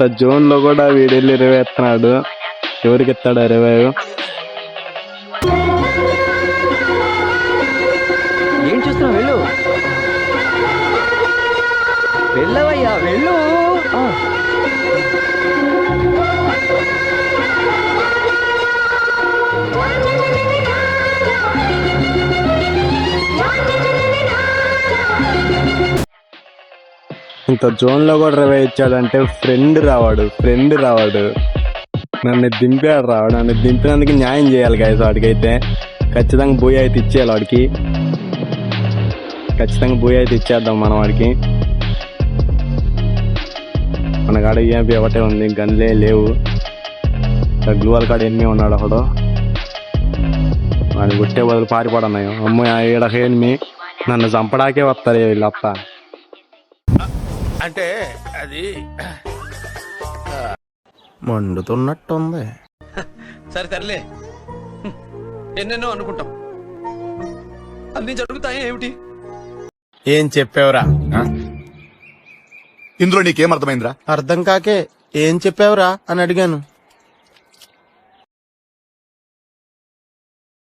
ఇంత జోన్ లో కూడా వీడెళ్ళి రివైవ్ ఎత్తున్నాడు. ఎవరికి ఎత్తాడు రివైవ్? ఏం చూస్తున్నావు? వెళ్ళు, వెళ్ళవయ్యా, వెళ్ళు. ఇంత జోన్ లో కూడా రివైవ్ ఇచ్చాడంటే ఫ్రెండ్ రావాడు. నన్ను దింపాడు రావాడు. నన్ను దింపినందుకు న్యాయం చేయాలి గాయస్. వాడికైతే ఖచ్చితంగా బూయ అయితే ఇచ్చేయాలి. వాడికి ఖచ్చితంగా బూయ అయితే ఇచ్చేద్దాం మనం వాడికి. మన కాడ EMP ఒకటే ఉంది, గన్లే లేవు. గ్లూవల్ కాడ ఎన్ని ఉన్నాడు ఒకడు. వాడిని కొట్టే బదులు పారిపడన్నాయి. అమ్మ ఈడ ఎనిమి నన్ను చంపడాకే వస్తారు వీళ్ళప్ప. అంటే అది మండుతున్నట్టుంది. సరే తరలే, ఎన్నెన్నో అనుకుంటాం, అన్ని జరుగుతాయి ఏమిటి? ఏం చెప్పావురా? ఇందులో నీకేం అర్థమైందిరా? అర్థం కాకే ఏం చెప్పావురా అని అడిగాను.